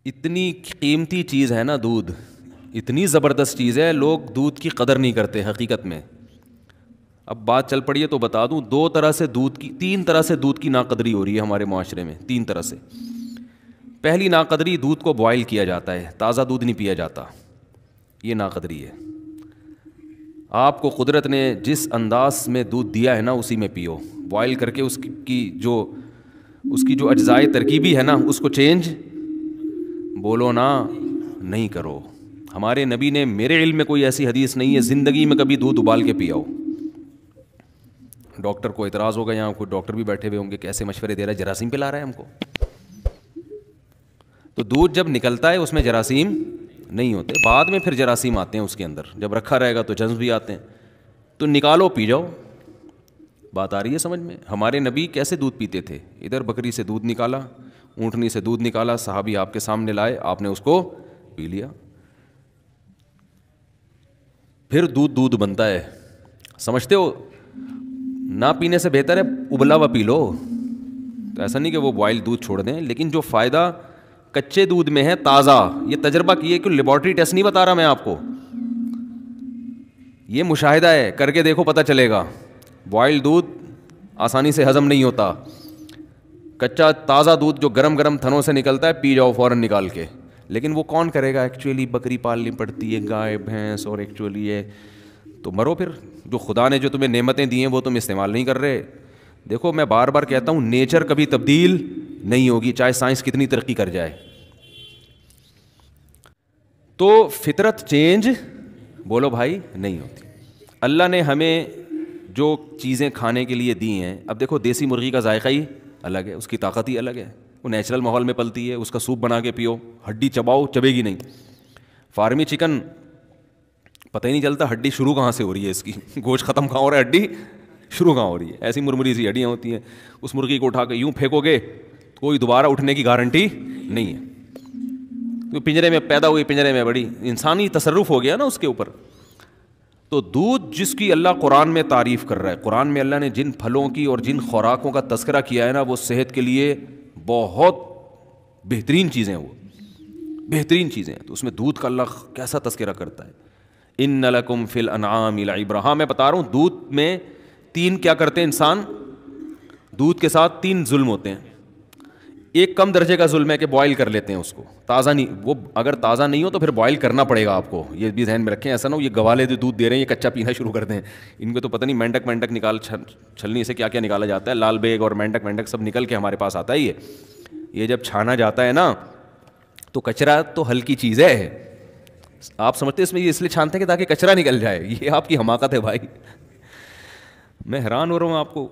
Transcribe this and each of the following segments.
اتنی قیمتی چیز ہے نا دودھ، اتنی زبردست چیز ہے، لوگ دودھ کی قدر نہیں کرتے حقیقت میں. اب بات چل پڑی ہے تو بتا دوں، تین طرح سے دودھ کی ناقدری ہو رہی ہے ہمارے معاشرے میں، 3 طرح سے. پہلی ناقدری، دودھ کو بوائل کیا جاتا ہے، تازہ دودھ نہیں پیا جاتا، یہ ناقدری ہے. آپ کو قدرت نے جس انداز میں دودھ دیا ہے نا اسی میں پیو. بوائل کر کے اس کی جو اجزائے ترکیبی ہے نا اس کو چینج بولو نا نہیں کرو. ہمارے نبی نے، میرے علم میں کوئی ایسی حدیث نہیں ہے زندگی میں کبھی دودھ ابال کے پیا ہو. ڈاکٹر کو اعتراض ہوگا، یہاں کوئی ڈاکٹر بھی بیٹھے ہوئے ہوں گے، کیسے مشورے دے رہا ہے، جراثیم پلا رہا ہے ہم کو. تو دودھ جب نکلتا ہے اس میں جراثیم نہیں ہوتے، بعد میں پھر جراثیم آتے ہیں اس کے اندر، جب رکھا رہے گا تو جرمز بھی آتے ہیں. تو نکالو پی جاؤ. بات آ رہی ہے سمجھ میں؟ ہمارے نبی کیسے دودھ پیتے تھے؟ ادھر بکری سے دودھ نکالا، اونٹنی سے دودھ نکالا، صحابی آپ کے سامنے لائے، آپ نے اس کو پی لیا. پھر دودھ بنتا ہے. سمجھتے ہو؟ نہ پینے سے بہتر ہے ابلا ہوا پی لو. تو ایسا نہیں کہ وہ بوائل دودھ چھوڑ دیں، لیکن جو فائدہ کچے دودھ میں ہے تازہ، یہ تجربہ کیے کہ لیبارٹری ٹیسٹ نہیں بتا رہا میں آپ کو، یہ مشاہدہ ہے، کر کے دیکھو پتہ چلے گا. بوائل دودھ آسانی سے ہضم نہیں ہوتا. کچا تازہ دودھ جو گرم گرم تھنوں سے نکلتا ہے پی جاؤ فوراً نکال کے. لیکن وہ کون کرے گا؟ ایکچولی بکری پالنی پڑتی ہے، گائے بھینس، اور ایکچولی ہے تو مرو پھر. جو خدا نے جو تمہیں نعمتیں دی ہیں وہ تم استعمال نہیں کر رہے. دیکھو میں بار بار کہتا ہوں، نیچر کبھی تبدیل نہیں ہوگی چاہے سائنس کتنی ترقی کر جائے. تو فطرت چینج بولو بھائی نہیں ہوتی. اللہ نے ہمیں جو چیزیں کھانے کے لیے دی ہیں، اب دیکھو دیسی مرغی کا ذائقہ ہی الگ ہے، اس کی طاقت ہی الگ ہے. وہ نیچرل ماحول میں پلتی ہے، اس کا سوپ بنا کے پیو، ہڈی چباؤ چبے گی نہیں. فارمی چکن پتہ ہی نہیں چلتا ہڈی شروع کہاں سے ہو رہی ہے، اس کی گوشت ختم کہاں ہو رہا ہے، ہڈی شروع کہاں ہو رہی ہے. ایسی مرمری سی ہڈیاں ہوتی ہیں. اس مرغی کو اٹھا کے یوں پھینکو گے کوئی دوبارہ اٹھنے کی گارنٹی نہیں ہے. تو پنجرے میں پیدا ہوئی، پنجرے میں بڑی، انسانی تصرف ہو گیا نا اس کے اوپر. تو دودھ جس کی اللہ قرآن میں تعریف کر رہا ہے، قرآن میں اللہ نے جن پھلوں کی اور جن خوراکوں کا تذکرہ کیا ہے نا، وہ صحت کے لیے بہت بہترین چیزیں ہیں، وہ بہترین چیزیں ہیں. تو اس میں دودھ کا اللہ کیسا تذکرہ کرتا ہے. ان لکم فی الانعام لعبرۃ. ہاں میں بتا رہا ہوں دودھ میں 3 کیا کرتے ہیں انسان، دودھ کے ساتھ 3 ظلم ہوتے ہیں. ایک کم درجے کا ظلم ہے کہ بوائل کر لیتے ہیں اس کو، تازہ نہیں. وہ اگر تازہ نہیں ہو تو پھر بوائل کرنا پڑے گا آپ کو، یہ بھی ذہن میں رکھیں. ایسا نہ ہو یہ گوالے جو دودھ دے رہے ہیں یہ کچا پینا شروع کر دیں. ان کو تو پتہ نہیں مینڈک نکال چھلنی سے کیا کیا نکالا جاتا ہے، لال بیگ اور مینڈک سب نکل کے ہمارے پاس آتا ہے. یہ جب چھانا جاتا ہے نا تو کچرا تو ہلکی چیز ہے، آپ سمجھتے اس میں یہ اس لیے چھانتے ہیں کہ تاکہ کچرا نکل جائے. یہ آپ کی حماقت ہے بھائی. میں حیران ہو رہا ہوں آپ کو.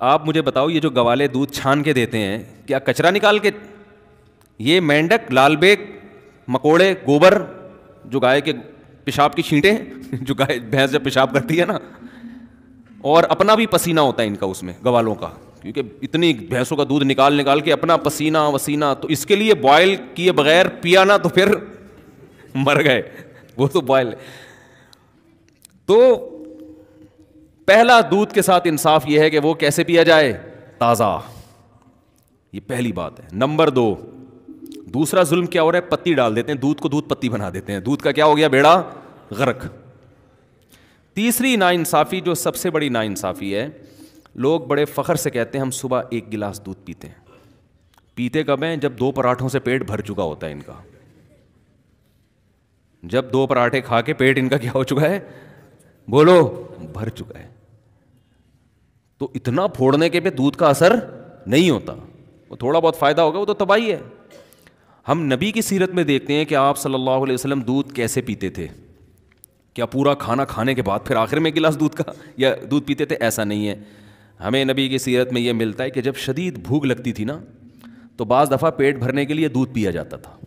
آپ مجھے بتاؤ یہ جو گوالے دودھ چھان کے دیتے ہیں کیا کچرا نکال کے؟ یہ مینڈک، لال بیگ، مکوڑے، گوبر، جو گائے کے پیشاب کی چھینٹیں جو گائے بھینس جب پیشاب کرتی ہے نا، اور اپنا بھی پسینہ ہوتا ہے ان کا اس میں گوالوں کا، کیونکہ اتنی بھینسوں کا دودھ نکال کے اپنا پسینہ وسینہ. تو اس کے لیے بوائل کیے بغیر پیا نا تو پھر مر گئے. وہ تو بوائل. تو پہلا دودھ کے ساتھ انصاف یہ ہے کہ وہ کیسے پیا جائے؟ تازہ. یہ پہلی بات ہے. نمبر 2، دوسرا ظلم کیا ہو رہا ہے؟ پتی ڈال دیتے ہیں دودھ کو، دودھ پتی بنا دیتے ہیں. دودھ کا کیا ہو گیا؟ بیڑا غرق. تیسری ناانصافی جو سب سے بڑی ناانصافی ہے، لوگ بڑے فخر سے کہتے ہیں ہم صبح 1 گلاس دودھ پیتے ہیں. پیتے کب ہیں؟ جب 2 پراٹھوں سے پیٹ بھر چکا ہوتا ہے ان کا. جب 2 پراٹھے کھا کے پیٹ ان کا کیا ہو چکا ہے؟ بولو، بھر چکا ہے. تو اتنا پھوڑنے کے پہ دودھ کا اثر نہیں ہوتا. وہ تھوڑا بہت فائدہ ہوگا وہ تو تباہی ہے. ہم نبی کی سیرت میں دیکھتے ہیں کہ آپ صلی اللہ علیہ وسلم دودھ کیسے پیتے تھے. کیا پورا کھانا کھانے کے بعد پھر آخر میں 1 گلاس دودھ کا یا دودھ پیتے تھے؟ ایسا نہیں ہے. ہمیں نبی کی سیرت میں یہ ملتا ہے کہ جب شدید بھوک لگتی تھی نا تو بعض دفعہ پیٹ بھرنے کے لیے دودھ پیا جاتا تھا.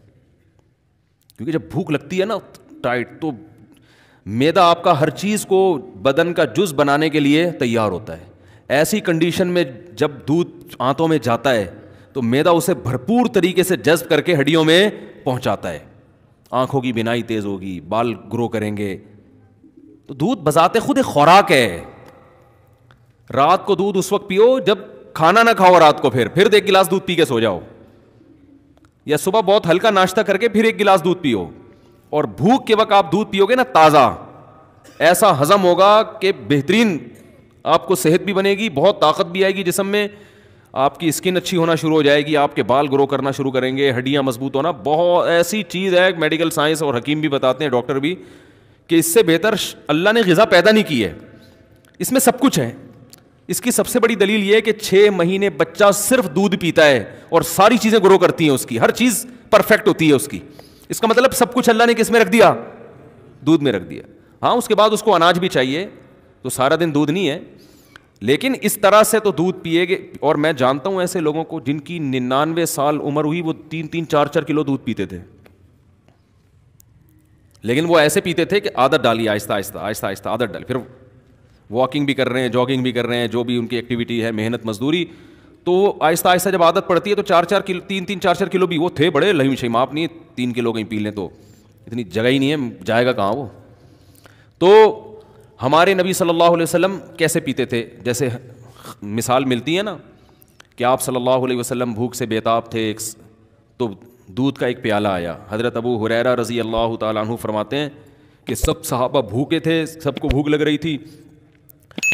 کیونکہ جب بھوک لگتی ہے نا ٹائٹ، تو معدہ آپ کا ہر چیز کو بدن کا جز بنانے کے لیے تیار ہوتا ہے. ایسی کنڈیشن میں جب دودھ آنتوں میں جاتا ہے تو معدہ اسے بھرپور طریقے سے جذب کر کے ہڈیوں میں پہنچاتا ہے. آنکھوں کی بینائی تیز ہوگی، بال گرو کریں گے. تو دودھ بذات خود ایک خوراک ہے. رات کو دودھ اس وقت پیو جب کھانا نہ کھاؤ رات کو، پھر 1 گلاس دودھ پی کے سو جاؤ. یا صبح بہت ہلکا ناشتہ کر کے پھر ایک گلاس دودھ پیو, اور بھوک کے وقت آپ دودھ پیو گے نا تازہ, ایسا ہضم ہوگا کہ بہترین آپ کو صحت بھی بنے گی, بہت طاقت بھی آئے گی جسم میں, آپ کی اسکن اچھی ہونا شروع ہو جائے گی, آپ کے بال گرو کرنا شروع کریں گے, ہڈیاں مضبوط ہونا. بہت ایسی چیز ہے, میڈیکل سائنس اور حکیم بھی بتاتے ہیں, ڈاکٹر بھی, کہ اس سے بہتر اللہ نے غذا پیدا نہیں کی ہے. اس میں سب کچھ ہے. اس کی سب سے بڑی دلیل یہ ہے کہ 6 مہینے بچہ صرف دودھ پیتا ہے اور ساری چیزیں گرو کرتی ہیں, اس کی ہر چیز پرفیکٹ ہوتی ہے اس کی. اس کا مطلب سب کچھ اللہ نے کس میں رکھ دیا؟ دودھ میں رکھ دیا. ہاں اس کے بعد اس کو اناج بھی چاہیے, تو سارا دن دودھ نہیں ہے, لیکن اس طرح سے تو دودھ پیے گے. اور میں جانتا ہوں ایسے لوگوں کو جن کی 99 سال عمر ہوئی, وہ 3-3 4-4 کلو دودھ پیتے تھے, لیکن وہ ایسے پیتے تھے کہ عادت ڈالی, آہستہ آہستہ آہستہ آہستہ عادت ڈالی. پھر واکنگ بھی کر رہے ہیں, جاگنگ بھی کر رہے ہیں, جو بھی ان کی ایکٹیویٹی ہے, محنت مزدوری, تو وہ آہستہ آہستہ جب عادت پڑتی ہے تو 4-4 کلو 3-3 4-4 کلو بھی. وہ تھے بڑے لہیم شہیم, آپ نہیں 3 کلو کہیں پی لیں تو اتنی جگہ ہی نہیں ہے, جائے گا کہاں وہ. تو ہمارے نبی صلی اللہ علیہ وسلم کیسے پیتے تھے؟ جیسے مثال ملتی ہے نا کہ آپ صلی اللہ علیہ وسلم بھوک سے بیتاب تھے, تو دودھ کا ایک پیالہ آیا. حضرت ابو ہریرہ رضی اللہ تعالیٰ عنہ فرماتے ہیں کہ سب صحابہ بھوکے تھے, سب کو بھوک لگ رہی تھی.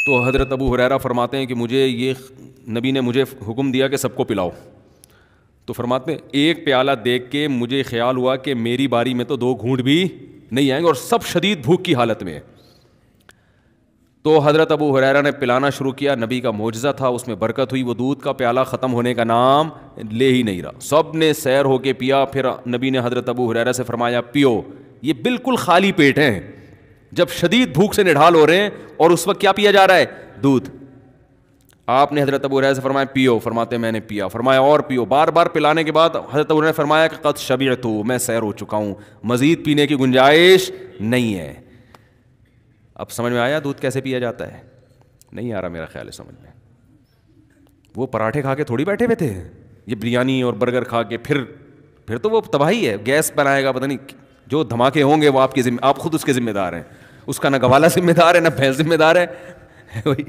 تو حضرت ابو ہریرہ فرماتے ہیں کہ مجھے یہ نبی نے مجھے حکم دیا کہ سب کو پلاؤ. تو فرماتے ہیں ایک پیالہ دیکھ کے مجھے خیال ہوا کہ میری باری میں تو 2 گھونٹ بھی نہیں آئیں گے, اور سب شدید بھوک کی حالت میں. تو حضرت ابو ہریرہ نے پلانا شروع کیا. نبی کا معجزہ تھا, اس میں برکت ہوئی. وہ دودھ کا پیالہ ختم ہونے کا نام لے ہی نہیں رہا. سب نے سیر ہو کے پیا. پھر نبی نے حضرت ابو ہریرہ سے فرمایا پیو. یہ بالکل خالی پیٹ ہیں, جب شدید بھوک سے نڈھال ہو رہے ہیں, اور اس وقت کیا پیا جا رہا ہے؟ دودھ. آپ نے حضرت ابو ہریرہ سے فرمایا پیو. فرماتے میں نے پیا. فرمایا اور پیو. بار بار پلانے کے بعد حضرت ابو ہریرہ نے فرمایا کہ قد شبعت, میں سیر ہو چکا ہوں, مزید پینے کی گنجائش نہیں ہے. اب سمجھ میں آیا دودھ کیسے پیا جاتا ہے؟ نہیں آ رہا میرا خیال ہے سمجھ میں. وہ پراٹھے کھا کے تھوڑی بیٹھے ہوئے تھے, یہ بریانی اور برگر کھا کے پھر تو وہ تباہی ہے. گیس بنائے گا, پتہ نہیں جو دھماکے ہوں گے وہ آپ خود اس کے ذمہ دار ہیں. اس کا نہ گوالا ذمہ دار ہے, نہ بھینس ذمہ دار ہے. وہی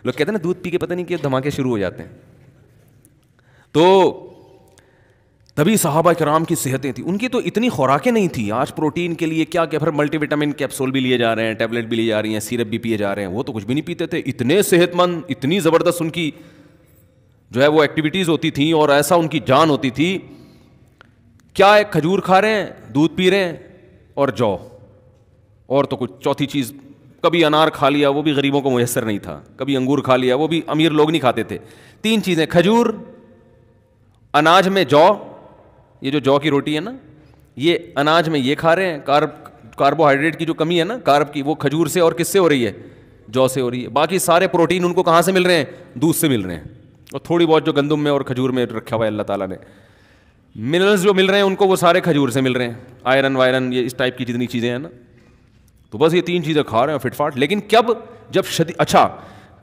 لوگ کہتے ہیں نا دودھ پی کے پتہ نہیں کہ دھماکے شروع ہو جاتے ہیں. تو تبھی صحابہ کرام کی صحتیں تھیں. ان کی تو اتنی خوراکیں نہیں تھیں. آج پروٹین کے لیے کیا پھر ملٹی وٹامن کیپسول بھی لیے جا رہے ہیں, ٹیبلٹ بھی لی جا رہی ہیں, سیرپ بھی پیے جا رہے ہیں. وہ تو کچھ بھی نہیں پیتے تھے. اتنے صحت مند, اتنی زبردست ان کی جو ہے وہ ایکٹیویٹیز ہوتی تھیں, اور ایسا ان کی جان ہوتی تھی. کیا ہے, کھجور کھا رہے ہیں, دودھ پی رہے ہیں, اور جو اور تو کچھ چوتھی چیز, کبھی انار کھا لیا, وہ بھی غریبوں کو میسر نہیں تھا. کبھی انگور کھا لیا, وہ بھی امیر لوگ نہیں کھاتے تھے. 3 چیزیں, کھجور, اناج میں جو, یہ جو جو کی روٹی ہے نا, یہ اناج میں یہ کھا رہے ہیں. کاربوہائیڈریٹ کی جو کمی ہے نا, کارب کی, وہ کھجور سے اور کس سے ہو رہی ہے؟ جو سے ہو رہی ہے. باقی سارے پروٹین ان کو کہاں سے مل رہے ہیں؟ دودھ سے مل رہے ہیں. اور تھوڑی بہت جو گندم میں اور کھجور میں رکھا ہوا ہے اللہ تعالیٰ نے, منرلز جو مل رہے ہیں ان کو, وہ سارے کھجور سے مل رہے ہیں. آئرن وائرن, یہ اس ٹائپ کی جتنی چیزیں ہیں نا, تو بس یہ 3 چیزیں کھا رہے ہیں فٹ فاٹ. لیکن جب اچھا,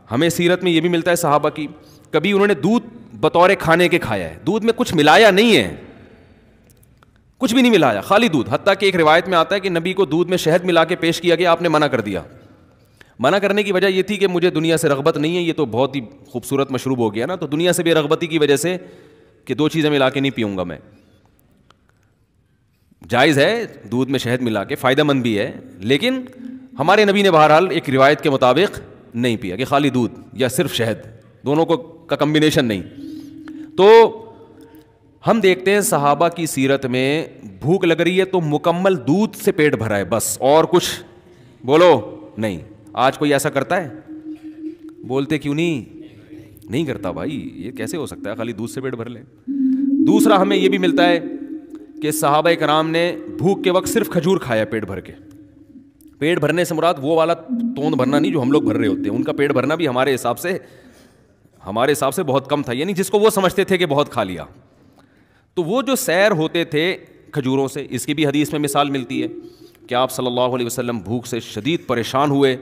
ہمیں سیرت میں یہ بھی ملتا ہے صحابہ کی, کبھی انہوں نے دودھ بطور کھانے کے کھایا ہے. دودھ میں کچھ ملایا نہیں ہے, کچھ بھی نہیں ملایا, خالی دودھ. حتیٰ کہ ایک روایت میں آتا ہے کہ نبی کو دودھ میں شہد ملا کے پیش کیا گیا, آپ نے منع کر دیا. منع کرنے کی وجہ یہ تھی کہ مجھے دنیا سے رغبت نہیں ہے, یہ تو بہت ہی خوبصورت مشروب ہو گیا نا, تو دنیا سے بے رغبتی کی وجہ سے کہ 2 چیزیں ملا کے نہیں پیوں گا میں. جائز ہے دودھ میں شہد ملا کے, فائدہ مند بھی ہے, لیکن ہمارے نبی نے بہرحال ایک روایت کے مطابق نہیں پیا کہ خالی دودھ یا صرف شہد, دونوں کا کمبینیشن نہیں. تو ہم دیکھتے ہیں صحابہ کی سیرت میں بھوک لگ رہی ہے تو مکمل دودھ سے پیٹ بھرا ہے بس, اور کچھ بولو نہیں. آج کوئی ایسا کرتا ہے؟ بولتے کیوں نہیں کرتا بھائی, یہ کیسے ہو سکتا ہے خالی دودھ سے پیٹ بھر لیں. دوسرا ہمیں یہ بھی ملتا ہے کہ صحابہ کرام نے بھوک کے وقت صرف کھجور کھایا پیٹ بھر کے. پیٹ بھرنے سے مراد وہ والا توند بھرنا نہیں جو ہم لوگ بھر رہے ہوتے ہیں. ان کا پیٹ بھرنا بھی ہمارے حساب سے بہت کم تھا, یعنی جس کو وہ سمجھتے تھے کہ بہت کھا لیا. تو وہ جو سیر ہوتے تھے کھجوروں سے, اس کی بھی حدیث میں مثال ملتی ہے کہ آپ صلی اللہ علیہ وسلم بھوک سے شدید پریشان ہوئے,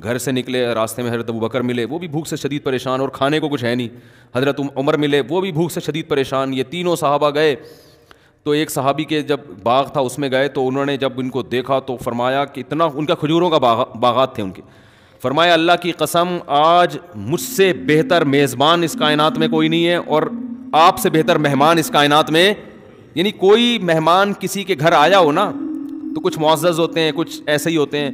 گھر سے نکلے, راستے میں حضرت ابوبکر ملے, وہ بھی بھوک سے شدید پریشان, اور کھانے کو کچھ ہے نہیں. حضرت عمر ملے, وہ بھی بھوک سے شدید پریشان. یہ تینوں صحابہ گئے, تو ایک صحابی کے جب باغ تھا اس میں گئے, تو انہوں نے جب ان کو دیکھا تو فرمایا کہ اتنا, ان کا کھجوروں کا باغات تھے ان کے, فرمایا اللہ کی قسم آج مجھ سے بہتر میزبان اس کائنات میں کوئی نہیں ہے, اور آپ سے بہتر مہمان اس کائنات میں یعنی کوئی مہمان کسی کے گھر آیا ہو نا تو کچھ معزز ہوتے ہیں, کچھ ایسے ہی ہوتے ہیں,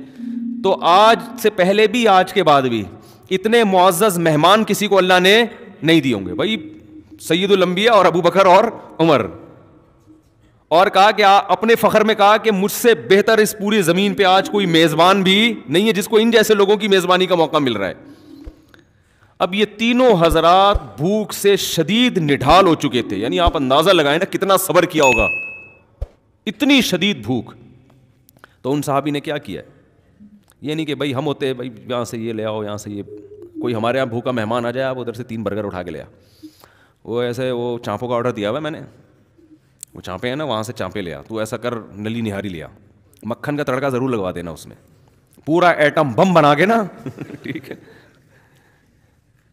تو آج سے پہلے بھی آج کے بعد بھی اتنے معزز مہمان کسی کو اللہ نے نہیں دیے ہوں گے. بھائی سید الانبیاء اور ابو بکر اور عمر, اور کہا کہ اپنے فخر میں کہا کہ مجھ سے بہتر اس پوری زمین پہ آج کوئی میزبان بھی نہیں ہے جس کو ان جیسے لوگوں کی میزبانی کا موقع مل رہا ہے. اب یہ تینوں حضرات بھوک سے شدید نڈھال ہو چکے تھے, یعنی آپ اندازہ لگائیں نا کتنا صبر کیا ہوگا, اتنی شدید بھوک. تو ان صحابی نے کیا کیا, یہ نہیں کہ بھائی ہم ہوتے بھائی یہاں سے یہ لے آؤ, یہاں سے یہ, کوئی ہمارے یہاں بھوکا مہمان آ جائے آپ ادھر سے 3 برگر اٹھا کے لے آ. وہ ایسے وہ چانپوں کا آرڈر دیا ہوا ہے میں نے, وہ چانپے ہیں نا وہاں سے چانپے لے آ, تو ایسا کر نلی نہاری لے آ, مکھن کا تڑکا ضرور لگوا دینا اس میں, پورا ایٹم بم بنا کے نا ٹھیک ہے.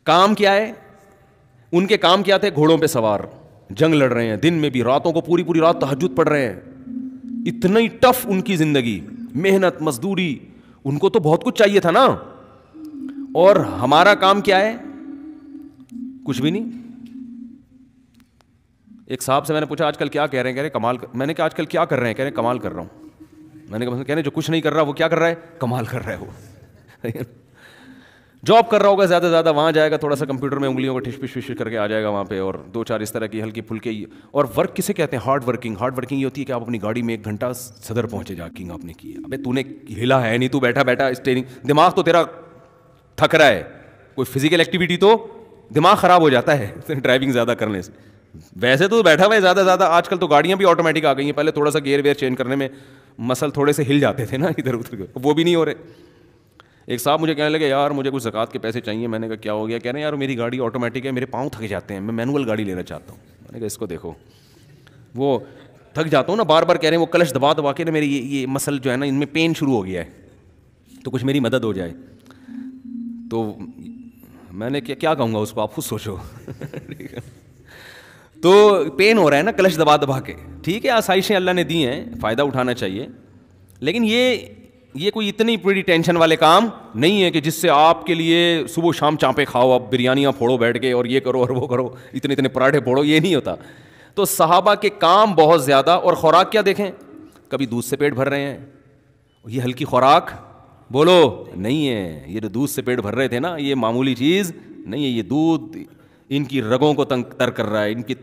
کام کیا ہے ان کے, کام کیا تھے, گھوڑوں پہ سوار جنگ لڑ رہے ہیں, دن میں بھی راتوں کو پوری پوری رات تہجد پڑھ رہے ہیں. اتنا ہی ٹف ان کی زندگی, محنت مزدوری, ان کو تو بہت کچھ چاہیے تھا نا. اور ہمارا کام کیا ہے, کچھ بھی نہیں. ایک صاحب سے میں نے پوچھا آج کل کیا کہہ رہے ہیں, کہہ رہے کمال. میں نے کہا آج کل کیا کر رہے ہیں, کہہ رہے کمال کر رہا ہوں. میں نے کہا کہہ رہے جو کچھ نہیں کر رہا وہ کیا کر رہا ہے, کمال کر رہا ہے. وہ جاب کر رہا ہوگا زیادہ سے زیادہ, وہاں جائے گا تھوڑا سا کمپیوٹر میں انگلیوں کو ٹھش پش کر کے آ جائے گا وہاں پہ, اور 2-4 اس طرح کی ہلکی پھلکی. اور ورک کسے کہتے ہیں, ہارڈ ورکنگ. ہارڈ ورکنگ یہ ہوتی ہے کہ آپ اپنی گاڑی میں 1 گھنٹہ صدر پہنچے جاکنگ آپ نے کی. ابے تو نے ہلا ہے نہیں, تو بیٹھا بیٹھا اسٹیئرنگ, دماغ تو تیرا تھک رہا ہے, کوئی فزیکل ایکٹیویٹی تو دماغ خراب ہو جاتا ہے ڈرائیونگ زیادہ کرنے سے. ویسے تو بیٹھا ہوا ہے زیادہ زیادہ. آج کل تو گاڑیاں بھی آٹومیٹک آ گئی ہیں, پہلے تھوڑا سا گیئر ویئر چینج کرنے میں مسل تھوڑے سے ہل جاتے تھے نا ادھر ادھر کے, وہ بھی نہیں ہو رہے. ایک صاحب مجھے کہنے لگے یار مجھے کچھ زکوٰۃ کے پیسے چاہیے. میں نے کہا کیا ہو گیا, کہہ رہے ہیں یار میری گاڑی آٹومیٹک ہے, میرے پاؤں تھک جاتے ہیں, میں مینول گاڑی لینا چاہتا ہوں. میں نے کہا اس کو دیکھو, وہ تھک جاتا ہوں نا بار بار, کہہ رہے ہیں وہ کلچ دبا دبا کے نا میری یہ مسل جو ہے نا ان میں پین شروع ہو گیا ہے, تو کچھ میری مدد ہو جائے. تو میں نے کیا کہوں گا اس کو, آپ خود سوچو. تو پین ہو رہا ہے نا کلچ دبا دبا کے, ٹھیک ہے آسائشیں اللہ نے دی ہیں, فائدہ اٹھانا چاہیے. لیکن یہ کوئی اتنی بڑی ٹینشن والے کام نہیں ہے کہ جس سے آپ کے لیے صبح شام چانپے کھاؤ, آپ بریانیاں پھوڑو بیٹھ کے, اور یہ کرو اور وہ کرو, اتنے پراٹھے پھوڑو, یہ نہیں ہوتا. تو صحابہ کے کام بہت زیادہ, اور خوراک کیا دیکھیں, کبھی دودھ سے پیٹ بھر رہے ہیں, یہ ہلکی خوراک بولو نہیں ہے. یہ جو دودھ سے پیٹ بھر رہے تھے نا, یہ معمولی چیز نہیں ہے. یہ دودھ ان کی رگوں کو تر کر رہا ہے, ان کی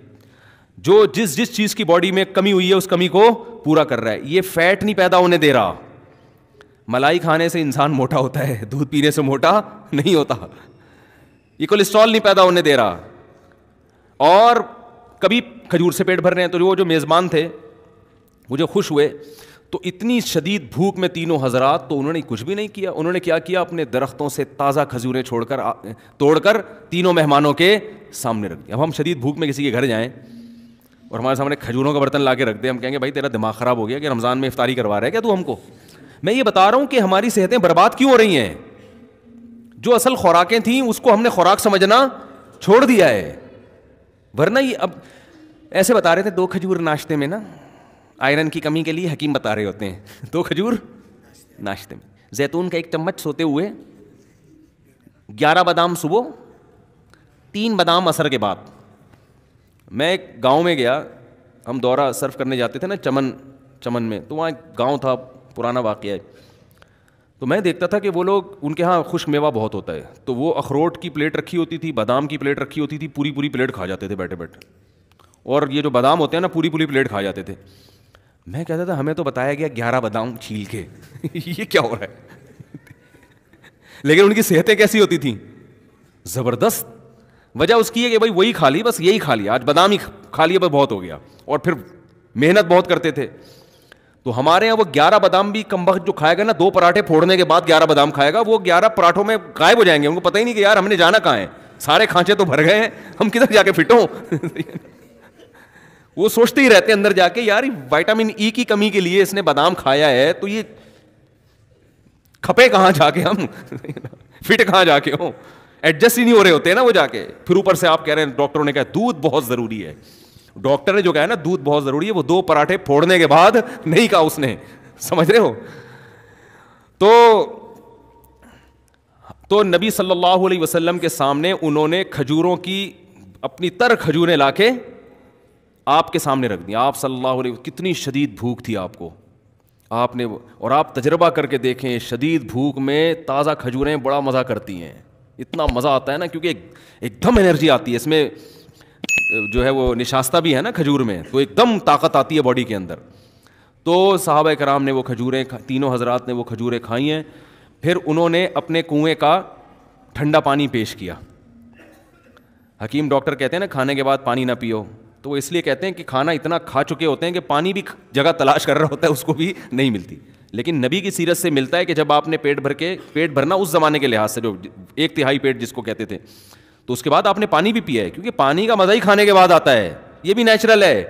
جو جس چیز کی باڈی میں کمی ہوئی ہے اس کمی کو پورا کر رہا ہے. یہ فیٹ نہیں پیدا ہونے دے رہا. ملائی کھانے سے انسان موٹا ہوتا ہے, دودھ پینے سے موٹا نہیں ہوتا. یہ کولیسٹرول نہیں پیدا ہونے دے رہا. اور کبھی کھجور سے پیٹ بھر رہے ہیں. تو وہ جو میزبان تھے وہ جو خوش ہوئے, تو اتنی شدید بھوک میں تینوں حضرات, تو انہوں نے کچھ بھی نہیں کیا. انہوں نے کیا کیا, اپنے درختوں سے تازہ کھجوریں توڑ کر تینوں مہمانوں کے سامنے رکھ دیا. اب ہم شدید بھوک میں کسی کے گھر جائیں اور ہمارے سامنے کھجوروں کا برتن لا کے رکھ دیں, ہم کہیں گے بھائی تیرا دماغ خراب ہو گیا کہ رمضان میں افطاری کروا رہا ہے کیا تو ہم کو. میں یہ بتا رہا ہوں کہ ہماری صحتیں برباد کیوں ہو رہی ہیں. جو اصل خوراکیں تھیں اس کو ہم نے خوراک سمجھنا چھوڑ دیا ہے. ورنہ یہ اب ایسے بتا رہے تھے 2 کھجور ناشتے میں نا, آئرن کی کمی کے لیے حکیم بتا رہے ہوتے ہیں, 2 کھجور ناشتے میں, زیتون کا 1 چمچ سوتے ہوئے, 11 بادام صبح, 3 بادام عصر کے بعد. میں ایک گاؤں میں گیا, ہم دورہ سرف کرنے جاتے تھے نا چمن میں, تو وہاں ایک گاؤں تھا, پرانا واقعہ ہے. تو میں دیکھتا تھا کہ وہ لوگ, ان کے ہاں خشک میوہ بہت ہوتا ہے, تو وہ اخروٹ کی پلیٹ رکھی ہوتی تھی, بادام کی پلیٹ رکھی ہوتی تھی, پوری پلیٹ کھا جاتے تھے بیٹھے بیٹھے. اور یہ جو بادام ہوتے ہیں نا پوری پلیٹ کھا جاتے تھے. میں کہتا تھا ہمیں تو بتایا گیا 11 بادام چھیل کے یہ کیا ہو رہا ہے. لیکن ان کی صحتیں کیسی ہوتی تھیں, زبردست. وجہ اس کی ہے کہ بھائی وہی کھا لی, بس یہی کھا لیا, آج بادام ہی کھا لیا, بس بہت ہو گیا. اور پھر محنت بہت کرتے تھے. تو ہمارے یہاں وہ 11 بادام بھی کم وقت جو کھائے گا نا, 2 پراٹھے پھوڑنے کے بعد 11 بادام کھائے گا, وہ 11 پراٹھوں میں غائب ہو جائیں گے. ان کو پتہ ہی نہیں کہ یار ہم نے جانا کہاں ہے, سارے کھانچے تو بھر گئے ہیں, ہم کدھر جا کے فٹ ہوں. وہ سوچتے ہی رہتے اندر جا کے یار وٹامن ای کی کمی کے لیے اس نے بادام کھایا ہے, تو یہ کھپے کہاں جا کے, ہم فٹ کہاں جا کے ہوں, ایڈجسٹ ہی نہیں ہو رہے ہوتے نا وہ جا کے. پھر اوپر سے آپ کہہ رہے ہیں ڈاکٹروں نے کہا دودھ بہت ضروری ہے. ڈاکٹر نے جو کہا نا دودھ بہت ضروری ہے, وہ 2 پراٹھے پھوڑنے کے بعد نہیں کہا اس نے, سمجھ رہے ہو. تو نبی صلی اللہ علیہ وسلم کے سامنے انہوں نے کھجوروں کی اپنی تر کھجوریں لا کے آپ کے سامنے رکھ دیا. آپ صلی اللہ علیہ وسلم, کتنی شدید بھوک تھی آپ کو, آپ نے, اور آپ تجربہ کر کے دیکھیں, شدید بھوک میں تازہ کھجوریں بڑا مزہ کرتی ہیں, اتنا مزہ آتا ہے نا, کیونکہ ایک دم انرجی آتی ہے اس میں, جو ہے وہ نشاستہ بھی ہے نا کھجور میں, تو ایک دم طاقت آتی ہے باڈی کے اندر. تو صحابہ کرام نے وہ کھجوریں, تینوں حضرات نے وہ کھجوریں کھائی ہیں. پھر انہوں نے اپنے کنویں کا ٹھنڈا پانی پیش کیا. حکیم ڈاکٹر کہتے ہیں نا کھانے کے بعد پانی نہ پیو, تو وہ اس لیے کہتے ہیں کہ کھانا اتنا کھا چکے ہوتے ہیں کہ پانی بھی جگہ تلاش کر رہا ہوتا ہے, اس کو بھی نہیں ملتی. لیکن نبی کی سیرت سے ملتا ہے کہ جب آپ نے پیٹ بھرنا اس زمانے کے لحاظ سے, جو 1/3 پیٹ جس کو کہتے تھے, تو اس کے بعد آپ نے پانی بھی پیا ہے, کیونکہ پانی کا مزہ ہی کھانے کے بعد آتا ہے, یہ بھی نیچرل ہے.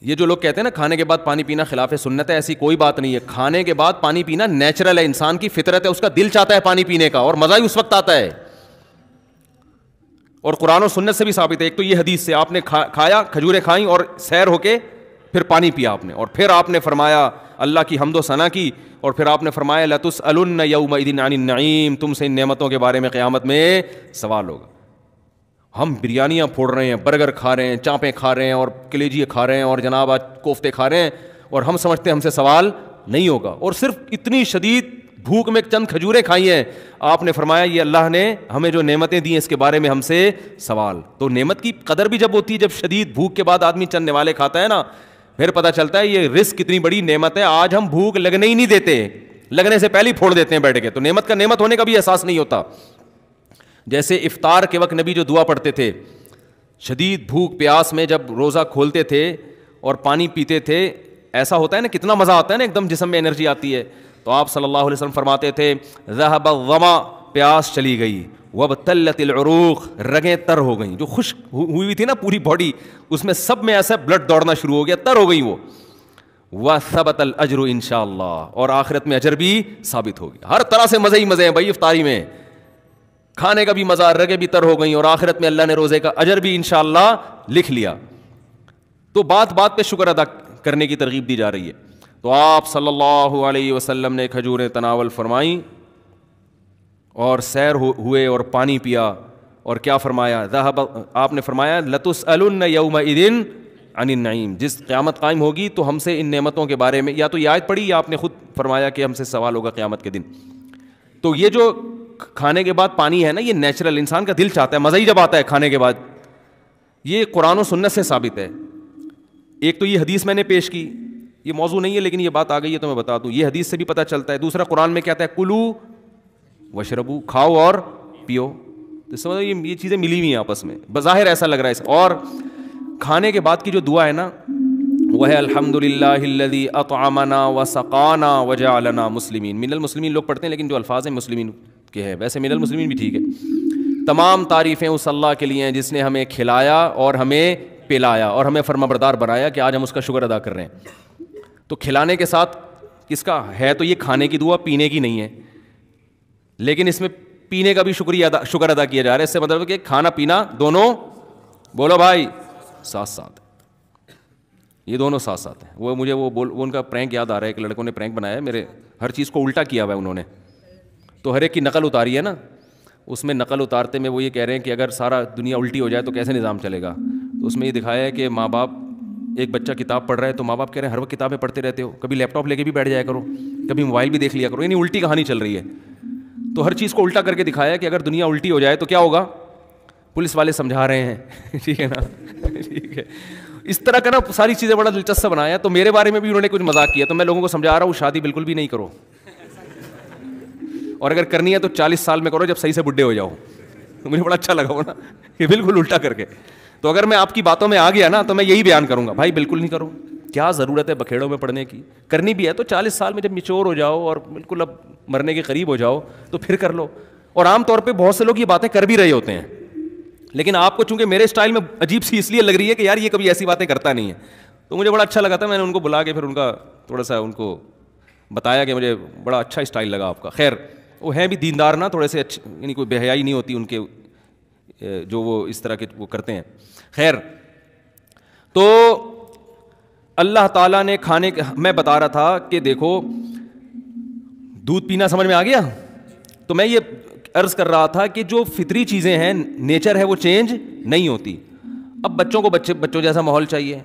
یہ جو لوگ کہتے ہیں نا کھانے کے بعد پانی پینا خلاف سنت ہے, ایسی کوئی بات نہیں ہے. کھانے کے بعد پانی پینا نیچرل ہے, انسان کی فطرت ہے, اس کا دل چاہتا ہے پانی پینے کا, اور مزہ ہی اس وقت آتا ہے. اور قرآن و سنت سے بھی ثابت ہے. ایک تو یہ حدیث سے آپ نے کھایا, کھجوریں کھائیں اور سیر ہو کے پھر پانی پیا آپ نے, اور پھر آپ نے فرمایا اللہ کی حمد و ثنا کی, اور پھر آپ نے فرمایا لَتُسْأَلُنَّ يَوْمَئِذٍ عَنِ النَّعِيمِ, تم سے ان نعمتوں کے بارے میں قیامت میں سوال ہوگا. ہم بریانیاں پھوڑ رہے ہیں, برگر کھا رہے ہیں, چانپیں کھا رہے ہیں, اور کلیجیے کھا رہے ہیں, اور جناب آج کوفتے کھا رہے ہیں, اور ہم سمجھتے ہیں ہم سے سوال نہیں ہوگا, اور صرف اتنی شدید بھوک میں چند کھجوریں کھائی ہیں. آپ نے فرمایا یہ اللہ نے ہمیں جو نعمتیں دی ہیں اس کے بارے میں ہم سے سوال. تو نعمت کی قدر بھی جب ہوتی ہے, جب شدید بھوک کے بعد آدمی چند نوالے کھاتا ہے نا, پھر پتہ چلتا ہے یہ رزق کتنی بڑی نعمت ہے. آج ہم بھوک لگنے ہی نہیں دیتے, لگنے سے پہلے ہی پھوڑ دیتے ہیں بیٹھ کے, تو نعمت کا نعمت ہونے کا بھی احساس نہیں ہوتا. جیسے افطار کے وقت نبی جو دعا پڑھتے تھے, شدید بھوک پیاس میں جب روزہ کھولتے تھے اور پانی پیتے تھے, ایسا ہوتا ہے نا, کتنا مزہ آتا ہے نا, ایک دم جسم میں انرجی آتی ہے. تو آپ صلی اللہ علیہ وسلم فرماتے تھے ذهب الظما, پیاس چلی گئی, وابتلت العروق, رگیں تر ہو گئیں, جو خشک ہوئی تھی نا پوری باڈی, اس میں سب میں ایسا بلڈ دوڑنا شروع ہو گیا, تر ہو گئی وہ. وثبت الاجر انشاءاللہ, اور آخرت میں اجر بھی ثابت ہو گیا. ہر طرح سے مزے ہی مزے ہیں بھائی افطاری میں, کھانے کا بھی مزہ, رگیں بھی تر ہو گئیں, اور آخرت میں اللہ نے روزے کا اجر بھی انشاءاللہ لکھ لیا. تو بات بات پہ شکر ادا کرنے کی ترغیب دی جا رہی ہے. تو آپ صلی اللہ علیہ وسلم نے کھجوریں تناول فرمائیں, اور سیر ہوئے اور پانی پیا, اور کیا فرمایا, آپ نے فرمایا لَتُسْأَلُنَّ يَوْمَئِذٍ عَنِ النَّعِيمِ, جس قیامت قائم ہوگی تو ہم سے ان نعمتوں کے بارے میں, یا تو یہ آیت پڑھی یا آپ نے خود فرمایا کہ ہم سے سوال ہوگا قیامت کے دن. تو یہ جو کھانے کے بعد پانی ہے نا, یہ نیچرل, انسان کا دل چاہتا ہے, مزہ ہی جب آتا ہے کھانے کے بعد. یہ قرآن و سنت سے ثابت ہے. ایک تو یہ حدیث میں نے پیش کی, یہ موضوع نہیں ہے لیکن یہ بات آ گئی ہے تو میں بتا دوں, یہ حدیث سے بھی پتہ چلتا ہے. دوسرا قرآن میں کہتا ہے کلو وشربو, کھاؤ اور پیو. تو سمجھو یہ چیزیں ملی ہوئی ہیں آپس میں, بظاہر ایسا لگ رہا ہے. اور کھانے کے بعد کی جو دعا ہے نا, وہ ہے الحمدللہ الذی اطعمنا وسقانا وجعلنا مسلمین. من المسلمین لوگ پڑھتے ہیں لیکن جو الفاظ ہیں مسلمین کے ہیں, ویسے من المسلمین بھی ٹھیک ہے. تمام تعریفیں اس اللہ کے لیے ہیں جس نے ہمیں کھلایا اور ہمیں پلایا اور ہمیں فرما بردار بنایا, کہ آج ہم اس کا شکر ادا کر رہے ہیں. تو کھلانے کے ساتھ کس کا ہے, تو یہ کھانے کی دعا, پینے کی نہیں ہے, لیکن اس میں پینے کا بھی شکر ادا کیا جا رہا ہے. اس سے مطلب کہ کھانا پینا دونوں, بولو بھائی, ساتھ ساتھ, یہ دونوں ساتھ ساتھ ہیں. وہ مجھے وہ ان کا پرینک یاد آ رہا ہے, ایک لڑکوں نے پرینک بنایا ہے, میرے ہر چیز کو الٹا کیا ہوا ہے انہوں نے, تو ہر ایک کی نقل اتاری ہے نا. اس میں نقل اتارتے میں وہ یہ کہہ رہے ہیں کہ اگر سارا دنیا الٹی ہو جائے تو کیسے نظام چلے گا. تو اس میں یہ دکھایا ہے کہ ماں باپ, ایک بچہ کتاب پڑھ رہا ہے تو ماں باپ کہہ رہے ہیں ہر وقت کتابیں پڑھتے رہتے ہو, کبھی لیپ ٹاپ لے کے بھی بیٹھ جایا کرو, کبھی موبائل بھی دیکھ لیا کرو, یعنی الٹی کہانی چل رہی ہے. تو ہر چیز کو الٹا کر کے دکھایا کہ اگر دنیا الٹی ہو جائے تو کیا ہوگا, پولیس والے سمجھا رہے ہیں, ٹھیک ہے نا, ٹھیک ہے. اس طرح کا نا ساری چیزیں بڑا دلچسپ بنایا. تو میرے بارے میں بھی انہوں نے کچھ مذاق کیا, تو میں لوگوں کو سمجھا رہا ہوں شادی بالکل بھی نہیں کرو, اور اگر کرنی ہے تو 40 سال میں کرو جب صحیح سے بڈھے ہو جاؤ. مجھے بڑا اچھا لگا وہ نا, یہ بالکل الٹا کر کے. تو اگر میں آپ کی باتوں میں آ گیا نا تو میں یہی بیان کروں گا, بھائی بالکل نہیں کرو, کیا ضرورت ہے بکھیڑوں میں پڑھنے کی, کرنی بھی ہے تو 40 سال میں جب میچور ہو جاؤ اور بالکل اب مرنے کے قریب ہو جاؤ تو پھر کر لو. اور عام طور پہ بہت سے لوگ یہ باتیں کر بھی رہے ہوتے ہیں, لیکن آپ کو چونکہ میرے اسٹائل میں عجیب سی اس لیے لگ رہی ہے کہ یار یہ کبھی ایسی باتیں کرتا نہیں ہے. تو مجھے بڑا اچھا لگا تھا, میں نے ان کو بلا کے پھر ان کا تھوڑا سا ان کو بتایا کہ مجھے بڑا اچھا اسٹائل لگا آپ کا. خیر وہ ہیں بھی دیندار نا, تھوڑے سے اچھے, یعنی کوئی بے حیائی نہیں ہوتی ان کے جو وہ اس طرح کے وہ کرتے ہیں. خیر, تو اللہ تعالیٰ نے کھانے, میں بتا رہا تھا کہ دیکھو دودھ پینا سمجھ میں آ گیا. تو میں یہ عرض کر رہا تھا کہ جو فطری چیزیں ہیں, نیچر ہے, وہ چینج نہیں ہوتی. اب بچوں کو بچوں جیسا ماحول چاہیے,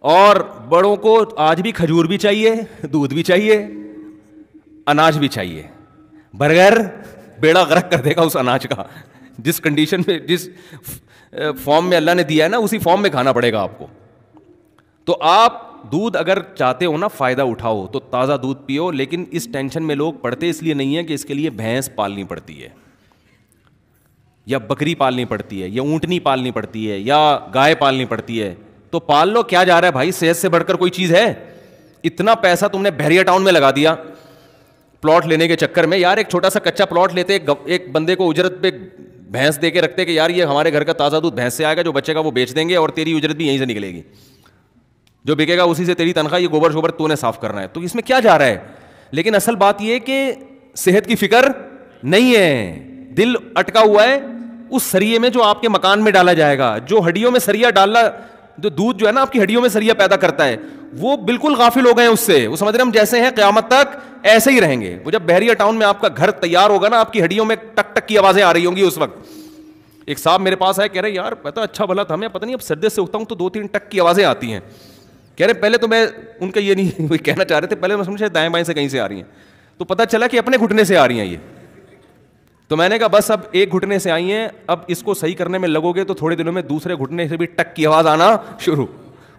اور بڑوں کو آج بھی کھجور بھی چاہیے, دودھ بھی چاہیے, اناج بھی چاہیے. بغیر بیڑا غرق کر دے گا اس اناج کا. جس کنڈیشن میں, جس فارم میں اللہ نے دیا ہے نا, اسی فارم میں کھانا پڑے گا آپ کو. تو آپ دودھ اگر چاہتے ہو نا فائدہ اٹھاؤ تو تازہ دودھ پیو, لیکن اس ٹینشن میں لوگ پڑتے اس لیے نہیں ہے کہ اس کے لیے بھینس پالنی پڑتی ہے, یا بکری پالنی پڑتی ہے, یا اونٹنی پالنی پڑتی ہے, یا گائے پالنی پڑتی ہے. تو پال لو, کیا جا رہا ہے بھائی, صحت سے بڑھ کر کوئی چیز ہے؟ اتنا پیسہ تم نے بحریہ ٹاؤن میں لگا دیا پلاٹ لینے کے چکر میں. یار ایک چھوٹا سا کچا پلاٹ لیتے, ایک بندے کو اجرت پہ بھینس دے کے رکھتے کہ یار یہ ہمارے گھر کا تازہ دودھ بھینس سے آئے گا, جو بچے گا وہ بیچ دیں گے, اور تیری اجرت بھی یہیں سے نکلے گی, جو بکے گا اسی سے تیری تنخواہ, یہ گوبر شوبر تو نے صاف کرنا ہے. تو اس میں کیا جا رہا ہے؟ لیکن اصل بات یہ کہ صحت کی فکر نہیں ہے, دل اٹکا ہوا ہے اس سریے میں جو آپ کے مکان میں ڈالا جائے گا. جو ہڈیوں میں سریا ڈالنا, جو دودھ جو ہے نا آپ کی ہڈیوں میں سریا پیدا کرتا ہے, وہ بالکل غافل ہو گئے ہیں اس سے. وہ سمجھ رہے ہم جیسے ہیں قیامت تک ایسے ہی رہیں گے. وہ جب بحریہ ٹاؤن میں آپ کا گھر تیار ہوگا نا, آپ کی ہڈیوں میں ٹک ٹک کی آوازیں آ رہی ہوں گی اس وقت. ایک صاحب میرے پاس آئے, کہہ رہے یار پتا اچھا بھلا تھا, میں پتہ نہیں اب سردی سے اٹھتا ہوں تو 2-3 ٹک کی آوازیں آتی ہیں. کہہ رہے پہلے تو میں ان کا یہ نہیں کہنا چاہ رہے تھے, پہلے میں سمجھا دائیں بائیں سے کہیں سے آ رہی ہیں, تو پتہ چلا کہ اپنے گھٹنے سے آ رہی ہیں یہ. تو میں نے کہا بس اب ایک گھٹنے سے آئی ہیں, اب اس کو صحیح کرنے میں لگو گے تو تھوڑے دنوں میں دوسرے گھٹنے سے بھی ٹک کی آواز آنا شروع,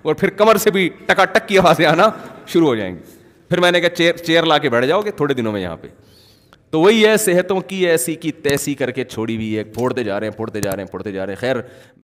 اور پھر کمر سے بھی ٹکا ٹک کی آوازیں آنا شروع ہو جائیں گی. پھر میں نے کہا چیئر لا کے بیٹھ جاؤ گے تھوڑے دنوں میں یہاں پہ. تو وہی ہے, صحتوں کی ایسی کی تیسی کر کے چھوڑی ہوئی ہے, پھوڑتے جا رہے ہیں. خیر